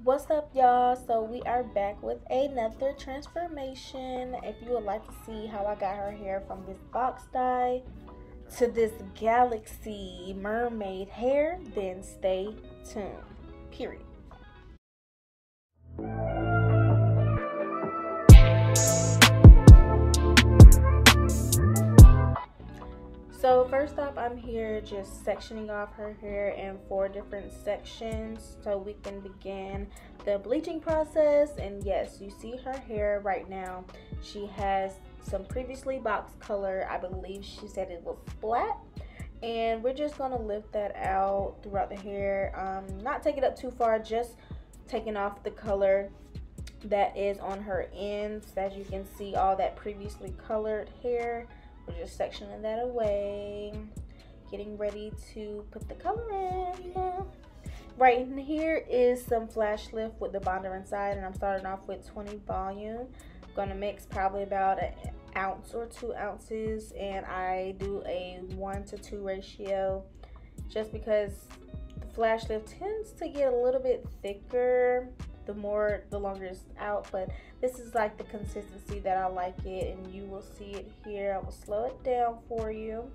What's up, y'all? So we are back with another transformation. If you would like to see how I got her hair from this box dye to this galaxy mermaid hair, then stay tuned. Period. So first off, I'm here just sectioning off her hair in 4 different sections so we can begin the bleaching process. And yes, you see her hair right now. She has some previously boxed color. I believe she said it was flat. And we're just going to lift that out throughout the hair. Not take it up too far, just taking off the color that is on her ends. As you can see, all that previously colored hair. We're just sectioning that away, getting ready to put the color in. Right in here is some flash lift with the bonder inside, and I'm starting off with 20 volume. I'm gonna mix probably about an ounce or 2 ounces, and I do a 1-to-2 ratio just because the flash lift tends to get a little bit thicker the longer it's out, but this is like the consistency that I like it, and you will see it here. I will slow it down for you.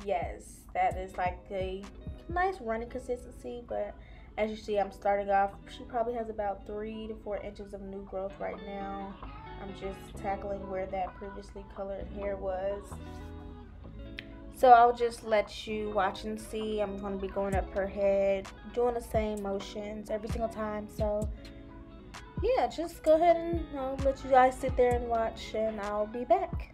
Yes, that is like a nice running consistency, but as you see, I'm starting off. She probably has about 3 to 4 inches of new growth right now. I'm just tackling where that previously colored hair was. So I'll just let you watch and see. I'm going to be going up her head, doing the same motions every single time. So yeah, just go ahead and I'll let you guys sit there and watch, and I'll be back.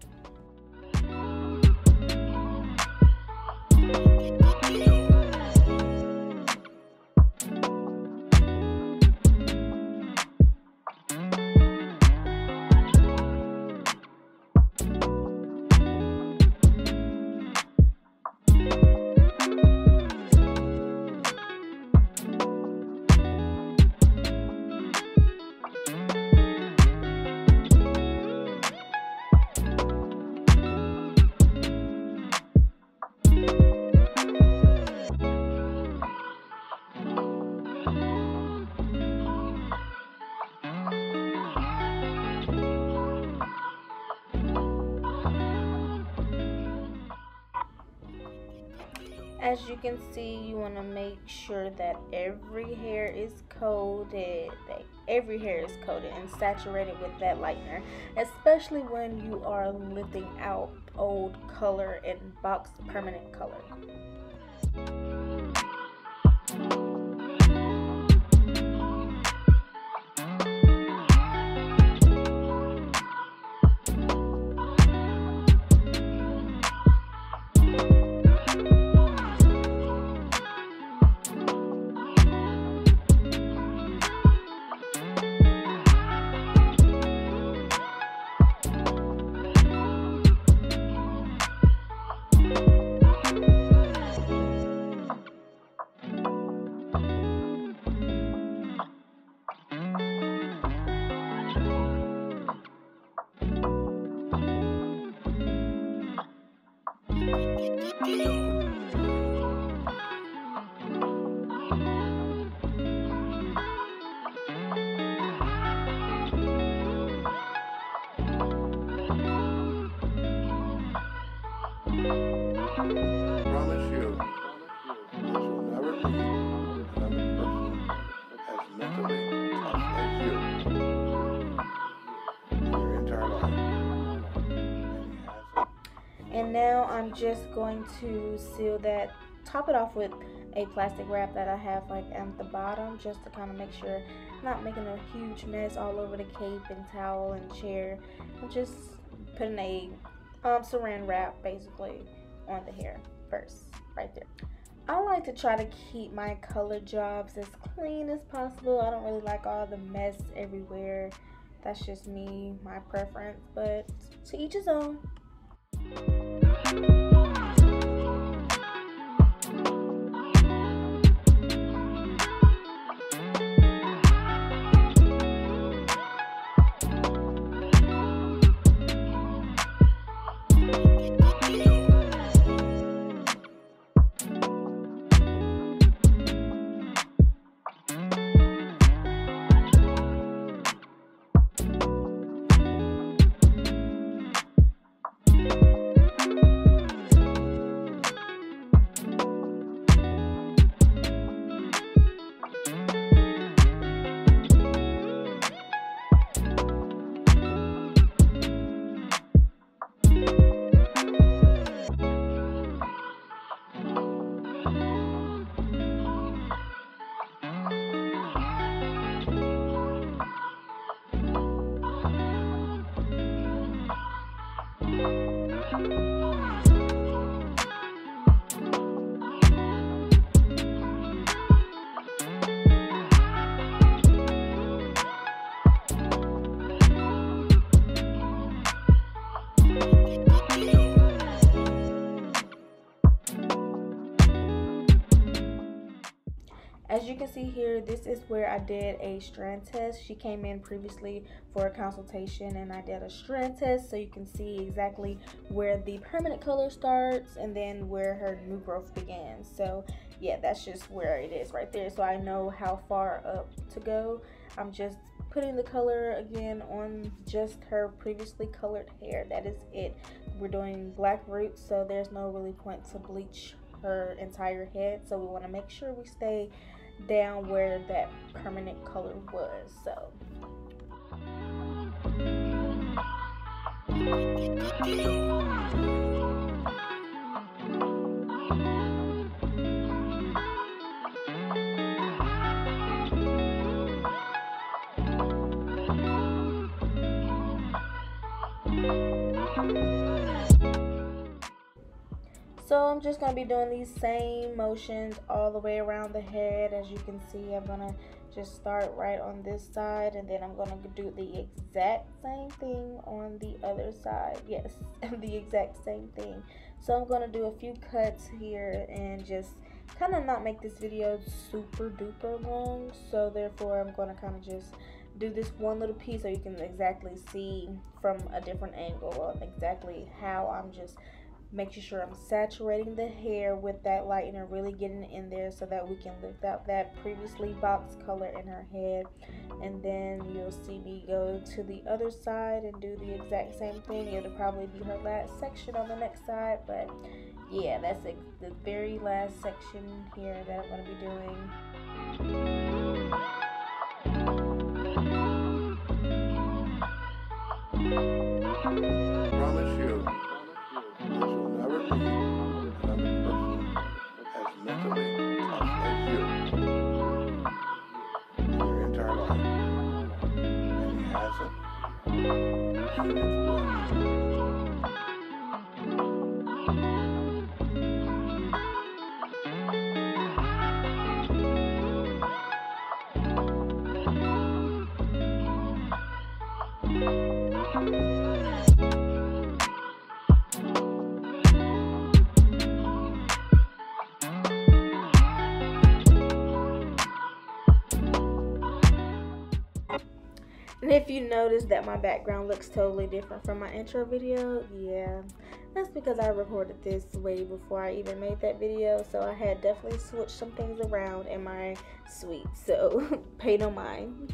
As you can see, you want to make sure that every hair is coated, and saturated with that lightener, especially when you are lifting out old color and box permanent color. Promise you that you'll never meet another person as mentally tough as you in your entire life. And now I'm just going to seal that, top it off with a plastic wrap that I have like at the bottom, just to kind of make sure I'm not making a huge mess all over the cape and towel and chair. I'm just putting a saran wrap basically on the hair first, right there. I like to try to keep my color jobs as clean as possible. I don't really like all the mess everywhere. That's just me, my preference, but to each his own. can see here, this is where I did a strand test. She came in previously for a consultation and I did a strand test, so you can see exactly where the permanent color starts and then where her new growth begins. So yeah, that's just where it is right there, so I know how far up to go. I'm just putting the color again on just her previously colored hair. That is it. We're doing black roots, so there's no really point to bleach her entire head, so we want to make sure we stay down where that permanent color was. So I'm just going to be doing these same motions all the way around the head. As you can see, I'm going to just start right on this side, and then I'm going to do the exact same thing on the other side. Yes, the exact same thing. So I'm going to do a few cuts here and just kind of not make this video super duper long. So therefore, I'm going to kind of just do this one little piece so you can exactly see from a different angle on exactly how I'm just making sure I'm saturating the hair with that lightener, really getting it in there so that we can lift out that previously boxed color in her head. And then you'll see me go to the other side and do the exact same thing. It'll probably be her last section on the next side, but yeah, that's the very last section here that I'm going to be I promise you, you'll never meet another person as mentally tough as you in your entire life. And he hasn't. And never will. And if you notice that my background looks totally different from my intro video, yeah, that's because I recorded this way before I even made that video, so I had definitely switched some things around in my suite, so pay no mind.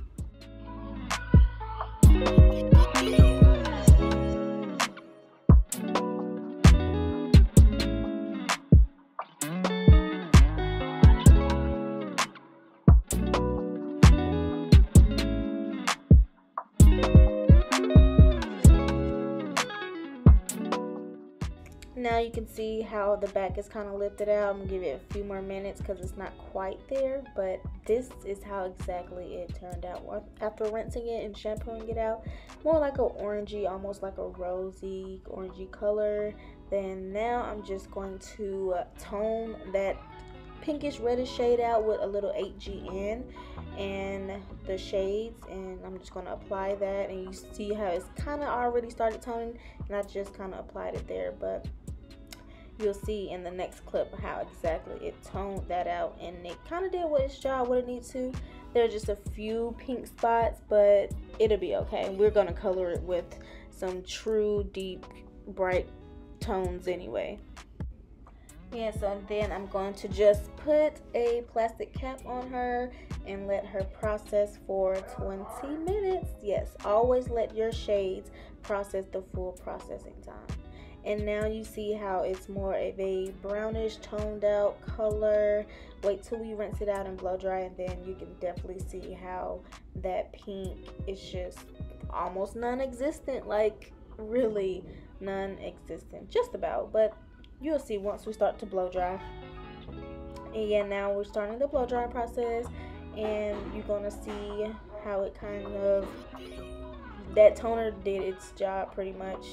Now you can see how the back is kind of lifted out. I'm gonna give it a few more minutes because it's not quite there, but this is how exactly it turned out after rinsing it and shampooing it out. More like a orangey, almost like a rosy orangey color. Then now I'm just going to tone that pinkish reddish shade out with a little 8GN and the shades, and I'm just going to apply that, and you see how it's kind of already started toning, and I just kind of applied it there, but you'll see in the next clip how exactly it toned that out, and it kind of did what its job, what it needs to. There are just a few pink spots, but it'll be okay. We're going to color it with some true deep bright tones anyway. Yeah, so then I'm going to just put a plastic cap on her and let her process for 20 minutes. Yes, always let your shades process the full processing time. And now you see how it's more of a brownish toned out color. Wait till we rinse it out and blow dry, and then you can definitely see how that pink is just almost non-existent, like really non-existent, just about, but you'll see once we start to blow dry. And yeah, now we're starting the blow dry process, and you're gonna see how it kind of, that toner did its job pretty much.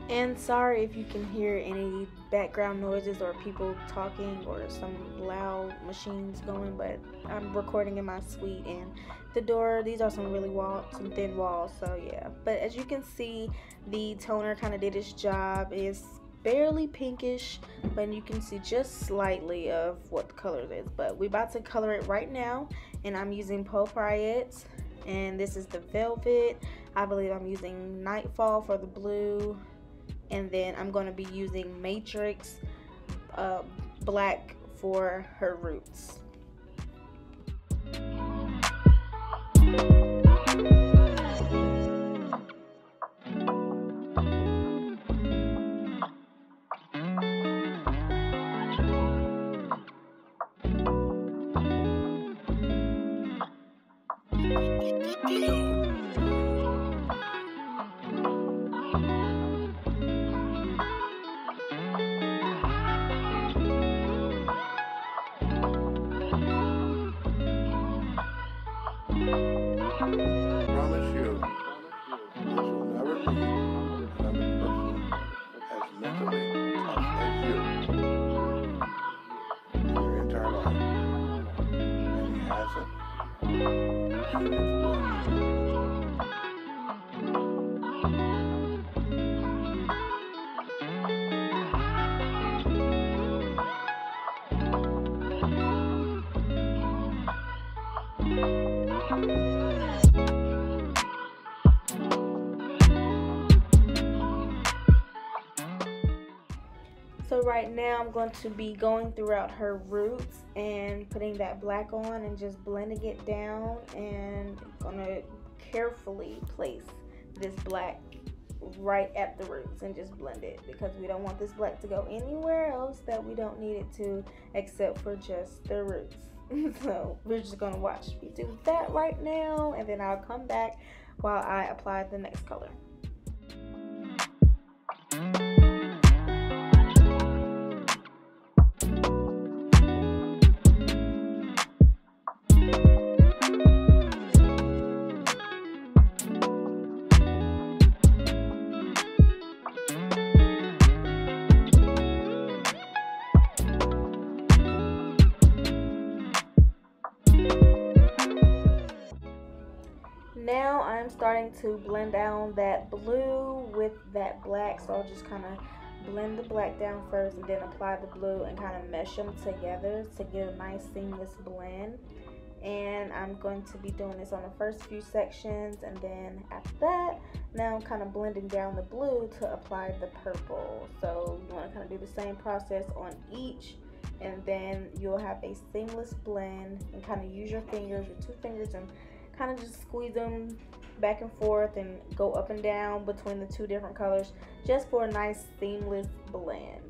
And sorry if you can hear any background noises or people talking or some loud machines going, but I'm recording in my suite, and the door, these are some thin walls, so yeah. But as you can see, the toner kind of did its job. It's barely pinkish, but you can see just slightly of what the color is. But we're about to color it right now, and I'm using Bri'Michelle, and this is the Velvet. I believe I'm using Nightfall for the blue, and then I'm going to be using Matrix Black for her roots. Promise you that you'll never meet another person as mentally tough as you in your entire life. And he hasn't. And he never will. So right now I'm going to be going throughout her roots and putting that black on and just blending it down, and going to carefully place this black right at the roots and just blend it, because we don't want this black to go anywhere else that we don't need it to, except for just the roots. So we're just going to watch me do that right now, and then I'll come back while I apply the next color. Now I'm starting to blend down that blue with that black, so I'll just kind of blend the black down first and then apply the blue and kind of mesh them together to get a nice seamless blend. And I'm going to be doing this on the first few sections, and then after that, now I'm kind of blending down the blue to apply the purple. So you want to kind of do the same process on each, and then you'll have a seamless blend, and kind of use your fingers, your 2 fingers, and kind of just squeeze them back and forth and go up and down between the 2 different colors, just for a nice seamless blend.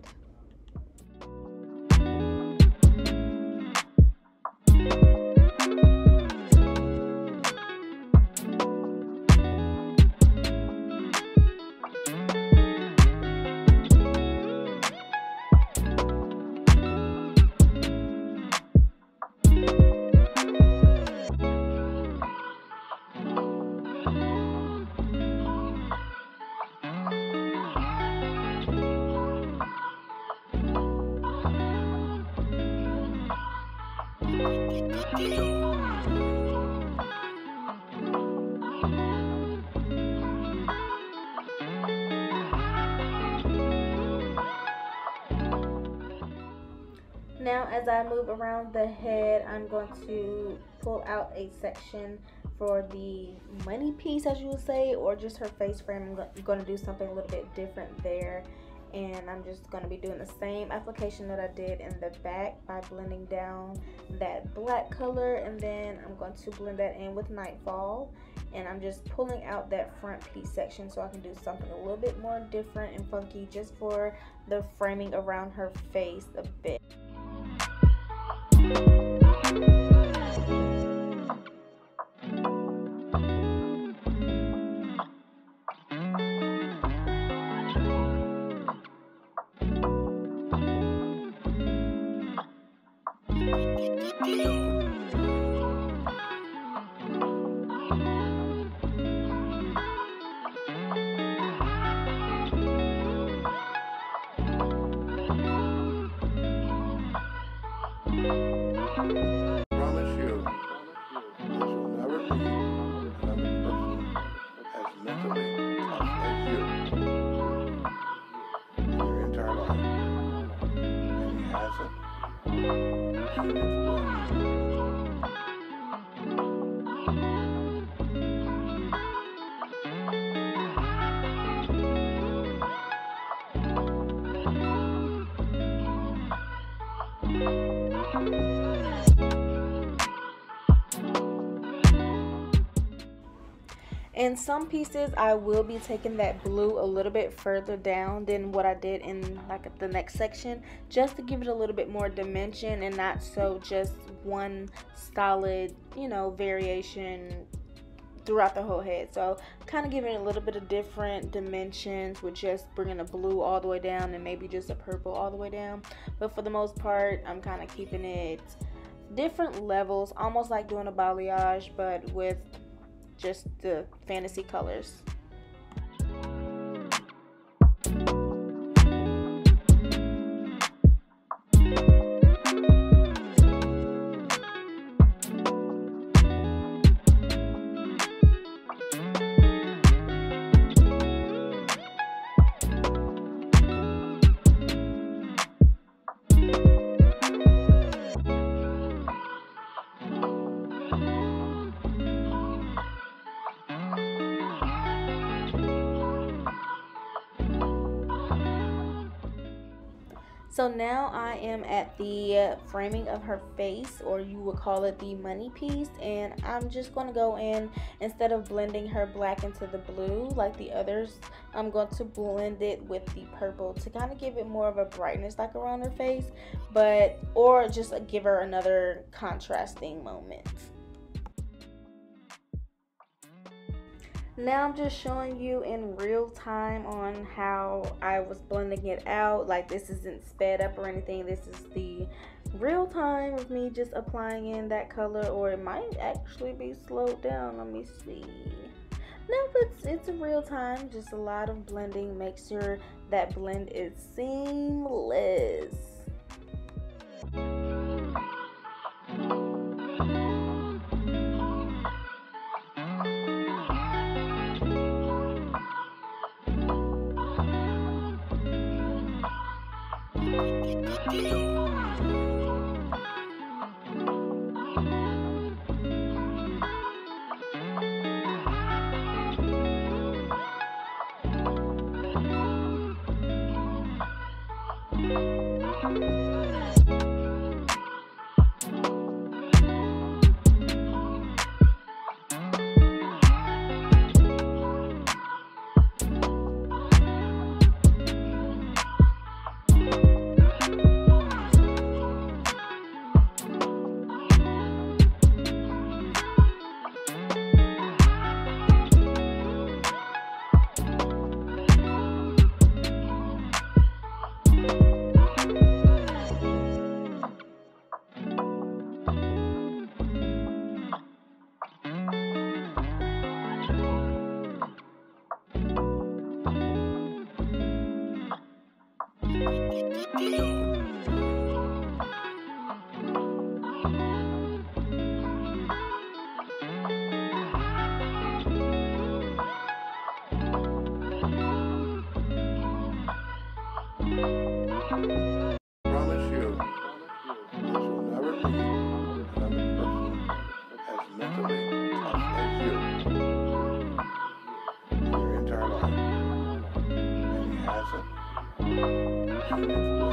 Now as I move around the head, I'm going to pull out a section for the money piece, as you would say, or just her face frame. I'm going to do something a little bit different there, and I'm just going to be doing the same application that I did in the back by blending down that black color, and then I'm going to blend that in with Nightfall, and I'm just pulling out that front piece section so I can do something a little bit more different and funky just for the framing around her face a bit. In some pieces, I will be taking that blue a little bit further down than what I did in like the next section, just to give it a little bit more dimension and not so just one solid, you know, variation throughout the whole head. So kind of giving it a little bit of different dimensions with just bringing a blue all the way down and maybe just a purple all the way down. But for the most part, I'm kind of keeping it different levels, almost like doing a balayage, but with just the fantasy colors. So now I am at the framing of her face, or you would call it the money piece, and I'm just going to go in, instead of blending her black into the blue like the others, I'm going to blend it with the purple to kind of give it more of a brightness like around her face, or just give her another contrasting moment. Now I'm just showing you in real time on how I was blending it out. Like, this isn't sped up or anything. This is the real time of me just applying in that color, or it might actually be slowed down. Let me see. No, it's a real time. Just a lot of blending. Make sure that blend is seamless. Promise you that you'll never meet another person as mentally tough as you in your entire life. And he hasn't. And he never will.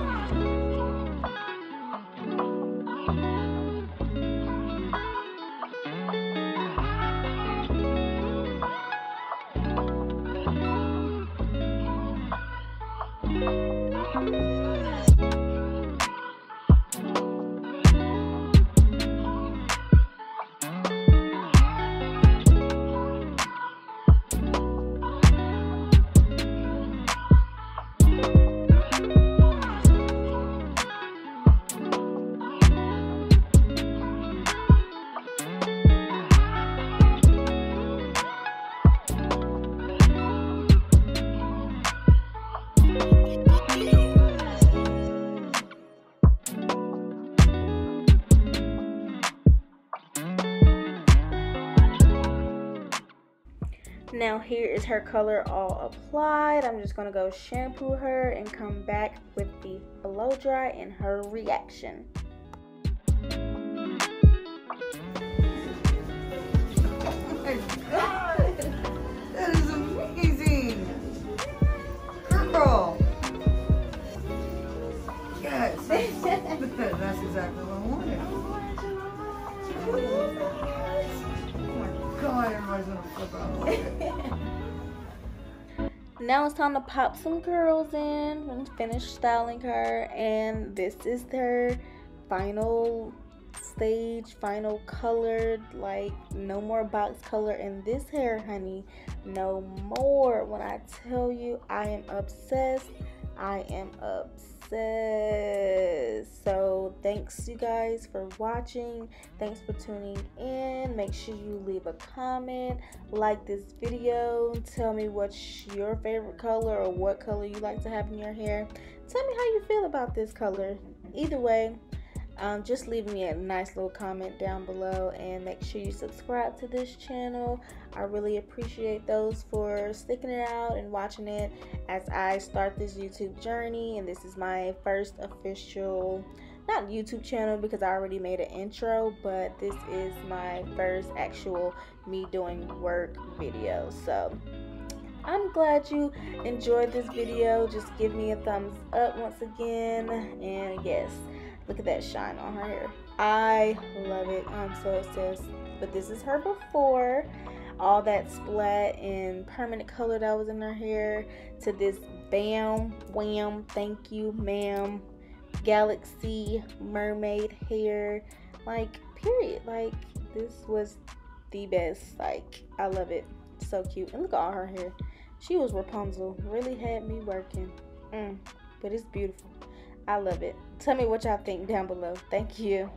Now here is her color all applied. I'm just going to go shampoo her and come back with the blow dry and her reaction. everybody's gonna flip out. Now it's time to pop some curls in and finish styling her, and this is her final stage, final colored. Like, no more box color in this hair, honey, no more. When I tell you, I am obsessed. So thanks, you guys, for watching. Thanks for tuning in. Make sure you leave a comment, like this video, tell me what's your favorite color or what color you like to have in your hair. Tell me how you feel about this color. Either way, just leave me a nice little comment down below, and make sure you subscribe to this channel. I really appreciate those for sticking it out and watching it as I start this YouTube journey. And this is my first official, not YouTube channel because I already made an intro, but this is my first actual me doing work video. So I'm glad you enjoyed this video. Just give me a thumbs up once again. And yes, look at that shine on her hair. I love it. I'm so obsessed. But this is her before. All that splat and permanent color that was in her hair to this bam, wham, thank you, ma'am, galaxy mermaid hair. Like, period. Like, this was the best. Like, I love it. So cute. And look at all her hair. She was Rapunzel. Really had me working. But it's beautiful. I love it. Tell me what y'all think down below. Thank you.